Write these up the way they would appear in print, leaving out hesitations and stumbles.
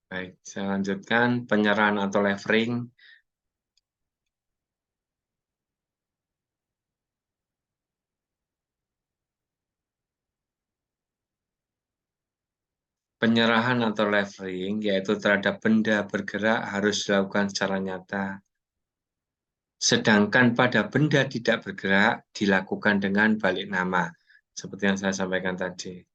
Baik, saya lanjutkan penyerahan atau levering. Penyerahan atau levering yaitu terhadap benda bergerak harus dilakukan secara nyata. Sedangkan pada benda tidak bergerak dilakukan dengan balik nama, seperti yang saya sampaikan tadi.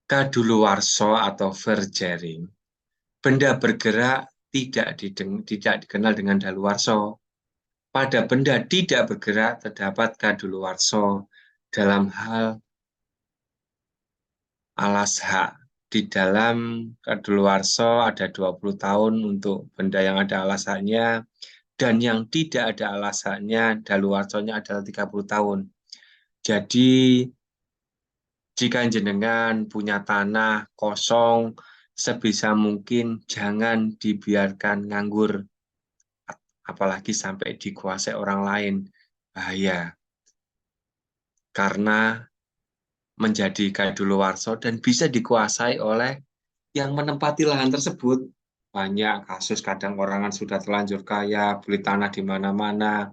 Kadaluwarsa atau verjering, benda bergerak tidak dikenal dengan daluwarsa. Pada benda tidak bergerak terdapat kadaluwarsa dalam hal alas hak. Di dalam kadaluwarsa ada 20 tahun untuk benda yang ada alas haknya, dan yang tidak ada alas haknya daluwarsanya adalah 30 tahun. Jadi jika jenengan punya tanah kosong, sebisa mungkin jangan dibiarkan nganggur, apalagi sampai dikuasai orang lain. Bahaya, karena menjadi kadaluwarsa dan bisa dikuasai oleh yang menempati lahan tersebut. Banyak kasus, kadang orang kan sudah terlanjur kaya, beli tanah di mana-mana,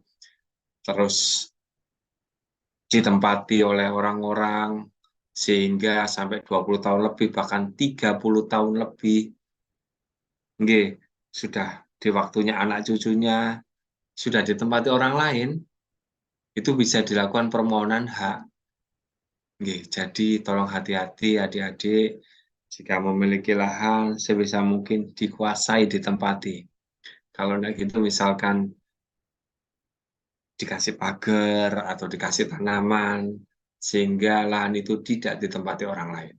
terus ditempati oleh orang-orang, sehingga sampai 20 tahun lebih, bahkan 30 tahun lebih. Nggih, sudah di waktunya anak cucunya, sudah ditempati orang lain, itu bisa dilakukan permohonan hak. Nggih, jadi tolong hati-hati adik-adik, jika memiliki lahan, sebisa mungkin dikuasai, ditempati. Kalau enggak gitu, misalkan dikasih pagar atau dikasih tanaman, sehingga lahan itu tidak ditempati orang lain.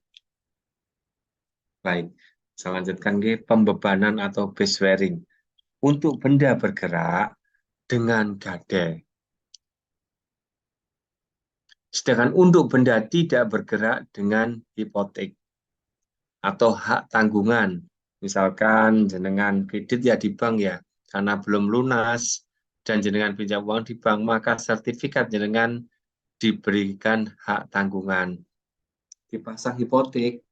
Baik, saya lanjutkan ke pembebanan atau base wearing. Untuk benda bergerak dengan gadai. Sedangkan untuk benda tidak bergerak dengan hipotek atau hak tanggungan. Misalkan jenengan kredit ya di bank ya, karena belum lunas dan jenengan pinjam uang di bank, maka sertifikat jenengan diberikan hak tanggungan. Dipasang hipotek.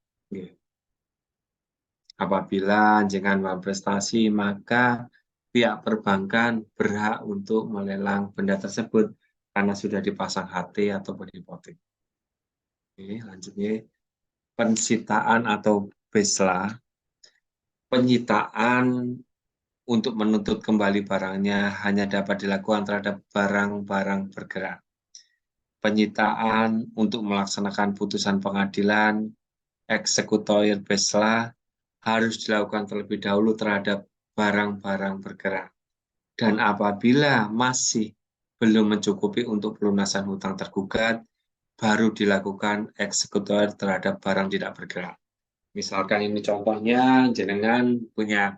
Apabila jenengan prestasi, maka pihak perbankan berhak untuk melelang benda tersebut karena sudah dipasang HT ataupun hipotek. Oke, lanjutnya pensitaan atau besla. Penyitaan untuk menuntut kembali barangnya hanya dapat dilakukan terhadap barang-barang bergerak. Penyitaan untuk melaksanakan putusan pengadilan, eksekutor besla harus dilakukan terlebih dahulu terhadap barang-barang bergerak. Dan apabila masih belum mencukupi untuk pelunasan hutang tergugat, baru dilakukan eksekutor terhadap barang tidak bergerak. Misalkan ini contohnya, jenengan punya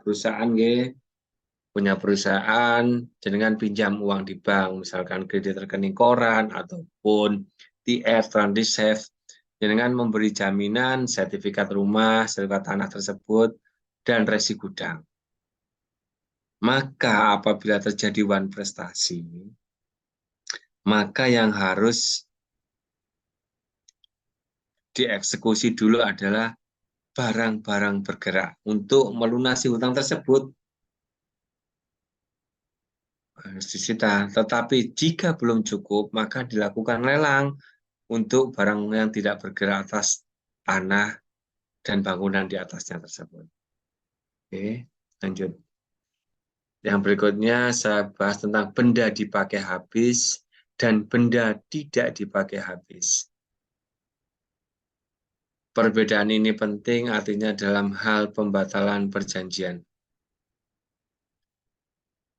perusahaan, jenengan pinjam uang di bank, misalkan kredit rekening koran ataupun TF, Transdisafe, jenengan memberi jaminan sertifikat rumah, sertifikat tanah tersebut, dan resi gudang. Maka apabila terjadi wan prestasi, maka yang harus dieksekusi dulu adalah barang-barang bergerak untuk melunasi hutang tersebut. Harus disita. Tetapi jika belum cukup, maka dilakukan lelang untuk barang yang tidak bergerak atas tanah dan bangunan di atasnya tersebut. Oke, lanjut. Yang berikutnya saya bahas tentang benda dipakai habis dan benda tidak dipakai habis. Perbedaan ini penting artinya dalam hal pembatalan perjanjian.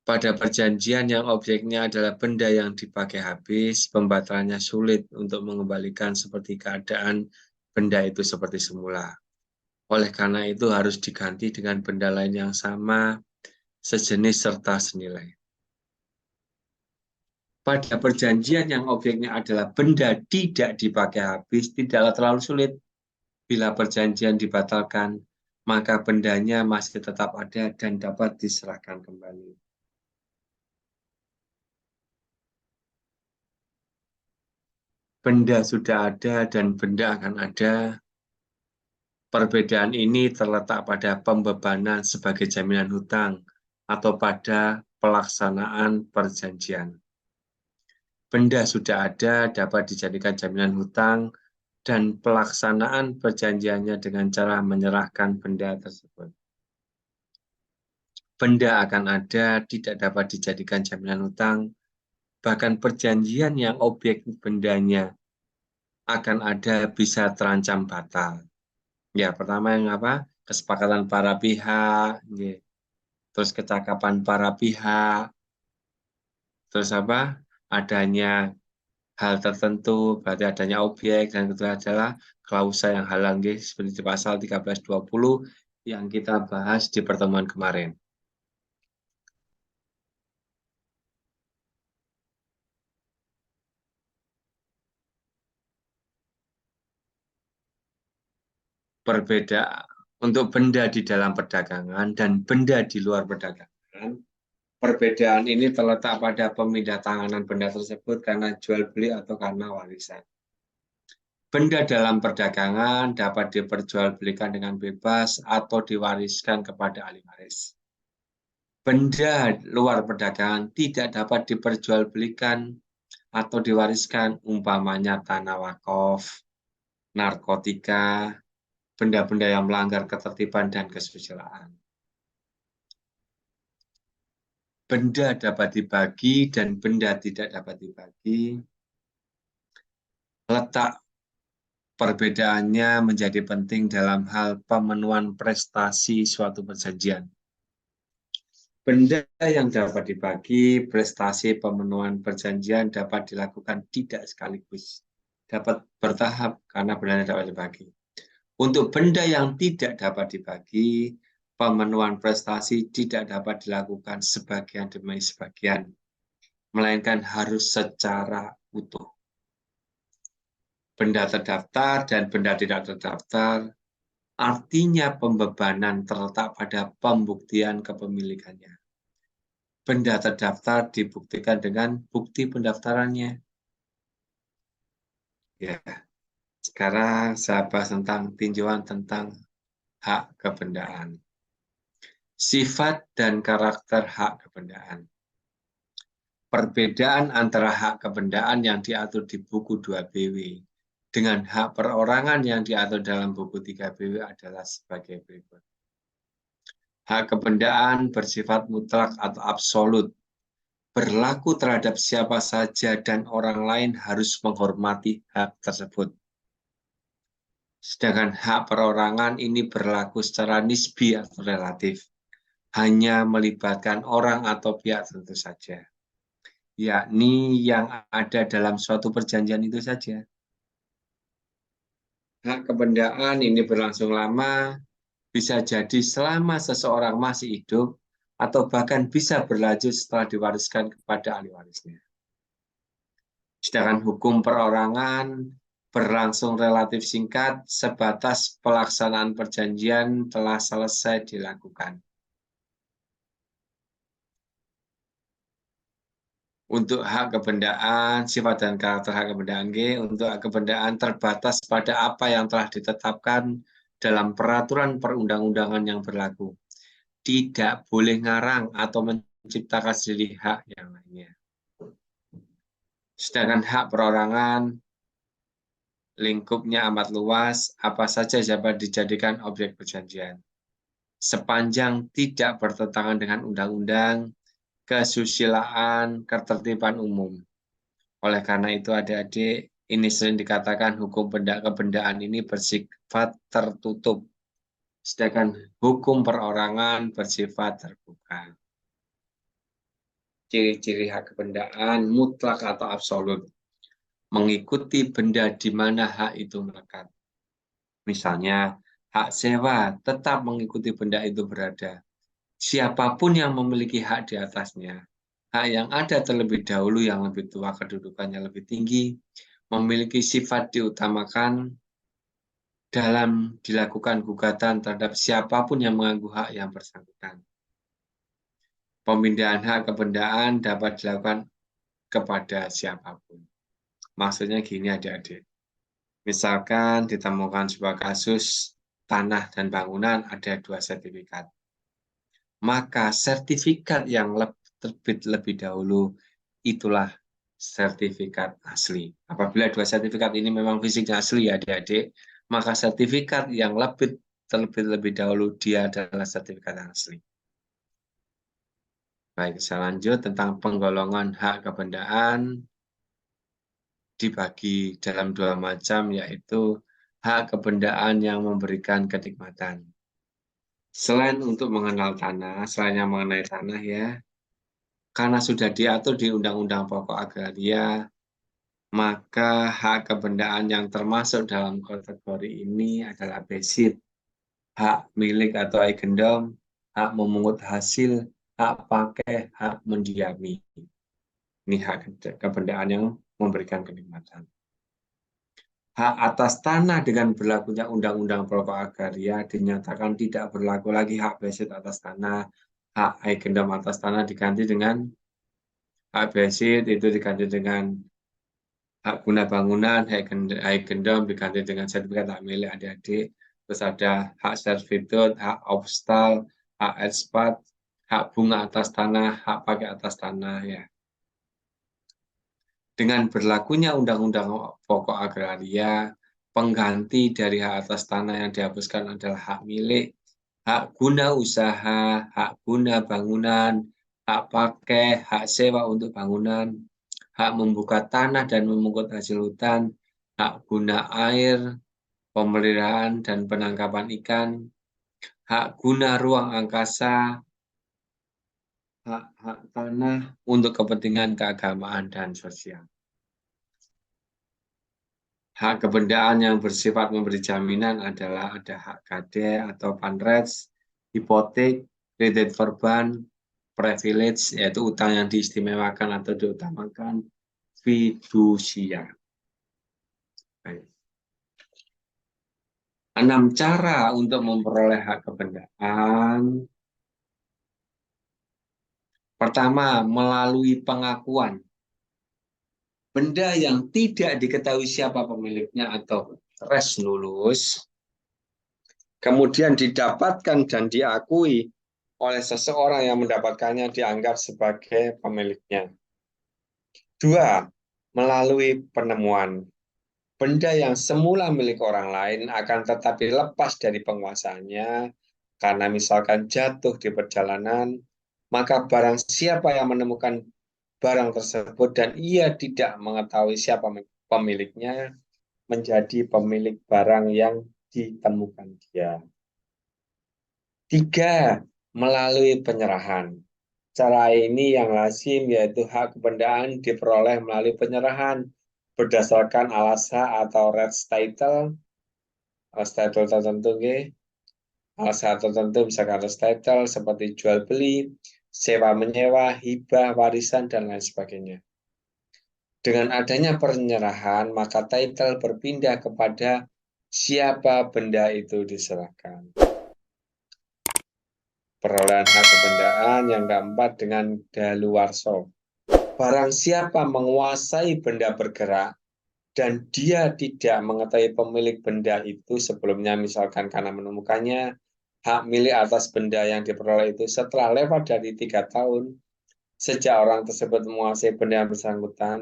Pada perjanjian yang objeknya adalah benda yang dipakai habis, pembatalannya sulit untuk mengembalikan seperti keadaan benda itu seperti semula. Oleh karena itu harus diganti dengan benda lain yang sama, sejenis serta senilai. Pada perjanjian yang objeknya adalah benda tidak dipakai habis, tidaklah terlalu sulit. Bila perjanjian dibatalkan, maka bendanya masih tetap ada dan dapat diserahkan kembali. Benda sudah ada dan benda akan ada. Perbedaan ini terletak pada pembebanan sebagai jaminan hutang atau pada pelaksanaan perjanjian. Benda sudah ada dapat dijadikan jaminan hutang dan pelaksanaan perjanjiannya dengan cara menyerahkan benda tersebut. Benda akan ada tidak dapat dijadikan jaminan hutang, bahkan perjanjian yang objek bendanya akan ada bisa terancam batal. Ya, pertama yang apa? Kesepakatan para pihak, ya. Terus kecakapan para pihak, terus apa? Adanya hal tertentu, berarti adanya objek, dan kedua adalah klausa yang halang, ya, seperti di pasal 1320 yang kita bahas di pertemuan kemarin. Perbedaan untuk benda di dalam perdagangan dan benda di luar perdagangan, perbedaan ini terletak pada pemindah tanganan benda tersebut karena jual beli atau karena warisan. Benda dalam perdagangan dapat diperjualbelikan dengan bebas atau diwariskan kepada ahli waris. Benda luar perdagangan tidak dapat diperjualbelikan atau diwariskan, umpamanya tanah wakaf, narkotika, benda-benda yang melanggar ketertiban dan kesusilaan. Benda dapat dibagi dan benda tidak dapat dibagi. Letak perbedaannya menjadi penting dalam hal pemenuhan prestasi suatu perjanjian. Benda yang dapat dibagi, prestasi pemenuhan perjanjian dapat dilakukan tidak sekaligus, dapat bertahap karena benda dapat dibagi. Untuk benda yang tidak dapat dibagi, pemenuhan prestasi tidak dapat dilakukan sebagian demi sebagian, melainkan harus secara utuh. Benda terdaftar dan benda tidak terdaftar, artinya pembebanan terletak pada pembuktian kepemilikannya. Benda terdaftar dibuktikan dengan bukti pendaftarannya. Ya, sekarang saya bahas tentang tinjauan tentang hak kebendaan. Sifat dan karakter hak kebendaan. Perbedaan antara hak kebendaan yang diatur di buku 2 BW dengan hak perorangan yang diatur dalam buku 3 BW adalah sebagai berikut. Hak kebendaan bersifat mutlak atau absolut, berlaku terhadap siapa saja dan orang lain harus menghormati hak tersebut. Sedangkan hak perorangan ini berlaku secara nisbi atau relatif, hanya melibatkan orang atau pihak tentu saja, yakni yang ada dalam suatu perjanjian itu saja. Hak kebendaan ini berlangsung lama, bisa jadi selama seseorang masih hidup, atau bahkan bisa berlanjut setelah diwariskan kepada ahli warisnya. Sedangkan hukum perorangan berlangsung relatif singkat, sebatas pelaksanaan perjanjian telah selesai dilakukan. Untuk hak kebendaan, sifat dan karakter hak kebendaan G, untuk hak kebendaan terbatas pada apa yang telah ditetapkan dalam peraturan perundang-undangan yang berlaku. Tidak boleh ngarang atau menciptakan sendiri hak yang lainnya. Sedangkan hak perorangan, lingkupnya amat luas, apa saja dapat dijadikan objek perjanjian. Sepanjang tidak bertentangan dengan undang-undang, kesusilaan, ketertiban umum. Oleh karena itu adik-adik, ini sering dikatakan hukum kebendaan ini bersifat tertutup, sedangkan hukum perorangan bersifat terbuka. Ciri-ciri hak kebendaan mutlak atau absolut, mengikuti benda di mana hak itu melekat. Misalnya, hak sewa tetap mengikuti benda itu berada. Siapapun yang memiliki hak di atasnya, hak yang ada terlebih dahulu yang lebih tua, kedudukannya lebih tinggi, memiliki sifat diutamakan dalam dilakukan gugatan terhadap siapapun yang mengganggu hak yang bersangkutan. Pemindahan hak kebendaan dapat dilakukan kepada siapapun. Maksudnya gini adik-adik. Misalkan ditemukan sebuah kasus tanah dan bangunan ada 2 sertifikat. Maka sertifikat yang terbit lebih dahulu itulah sertifikat asli. Apabila 2 sertifikat ini memang fisiknya asli ya adik-adik, maka sertifikat yang terlebih dahulu dia adalah sertifikat yang asli. Baik, saya lanjut tentang penggolongan hak kebendaan dibagi dalam 2 macam, yaitu hak kebendaan yang memberikan kenikmatan. Selain untuk mengenal tanah, selain yang mengenai tanah ya, karena sudah diatur di Undang-Undang Pokok Agraria, maka hak kebendaan yang termasuk dalam kategori ini adalah besit, hak milik atau eigendom, hak memungut hasil, hak pakai, hak mendiami. Ini hak kebendaan yang memberikan kenikmatan. Hak atas tanah dengan berlakunya Undang-Undang Pokok Agraria dinyatakan tidak berlaku lagi hak besit atas tanah, hak eigendom atas tanah diganti dengan hak besit itu diganti dengan hak guna bangunan, hak eigendom diganti dengan sertifikat hak milik adik-adik. Terus ada hak servitut, hak obstal, hak ekspat, hak bunga atas tanah, hak pakai atas tanah ya. Dengan berlakunya Undang-Undang Pokok Agraria, pengganti dari hak atas tanah yang dihapuskan adalah hak milik, hak guna usaha, hak guna bangunan, hak pakai, hak sewa untuk bangunan, hak membuka tanah dan memungut hasil hutan, hak guna air, pemeliharaan dan penangkapan ikan, hak guna ruang angkasa, hak tanah untuk kepentingan keagamaan dan sosial. Hak kebendaan yang bersifat memberi jaminan adalah ada hak gade atau panrets, hipotek, kredit verban, privilege, yaitu utang yang diistimewakan atau diutamakan, fidusia. 6 cara untuk memperoleh hak kebendaan. Pertama, melalui pengakuan. Benda yang tidak diketahui siapa pemiliknya atau res nullus, kemudian didapatkan dan diakui oleh seseorang yang mendapatkannya dianggap sebagai pemiliknya. 2. Melalui penemuan. Benda yang semula milik orang lain akan tetapi lepas dari penguasanya karena misalkan jatuh di perjalanan, maka barang siapa yang menemukan barang tersebut dan ia tidak mengetahui siapa pemiliknya menjadi pemilik barang yang ditemukan dia. 3. Melalui penyerahan. Cara ini yang lazim yaitu hak kebendaan diperoleh melalui penyerahan berdasarkan alasha atau res title, alas title tertentu, alasha tertentu misalkan res title seperti jual beli, sewa menyewa, hibah, warisan dan lain sebagainya. Dengan adanya penyerahan, maka title berpindah kepada siapa benda itu diserahkan. Perolehan hak kebendaan yang keempat dengan daluwarsa. Barang siapa menguasai benda bergerak dan dia tidak mengetahui pemilik benda itu sebelumnya, misalkan karena menemukannya, hak milik atas benda yang diperoleh itu setelah lewat dari 3 tahun sejak orang tersebut menguasai benda yang bersangkutan,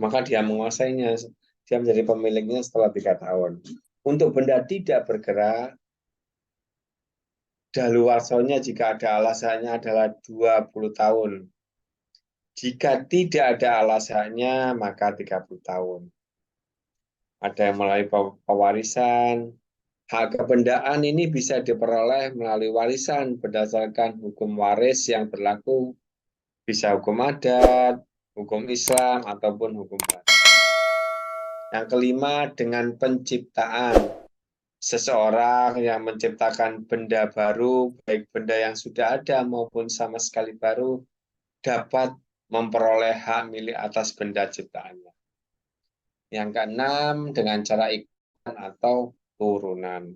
maka dia menguasainya, dia menjadi pemiliknya setelah 3 tahun. Untuk benda tidak bergerak, daluwarsonya jika ada alasannya adalah 20 tahun. Jika tidak ada alasannya, maka 30 tahun. Ada yang melalui pewarisan. Hak kebendaan ini bisa diperoleh melalui warisan berdasarkan hukum waris yang berlaku, bisa hukum adat, hukum Islam, ataupun hukum barat. Yang kelima, dengan penciptaan. Seseorang yang menciptakan benda baru, baik benda yang sudah ada maupun sama sekali baru, dapat memperoleh hak milik atas benda ciptaannya. Yang keenam, dengan cara ikutan atau turunan.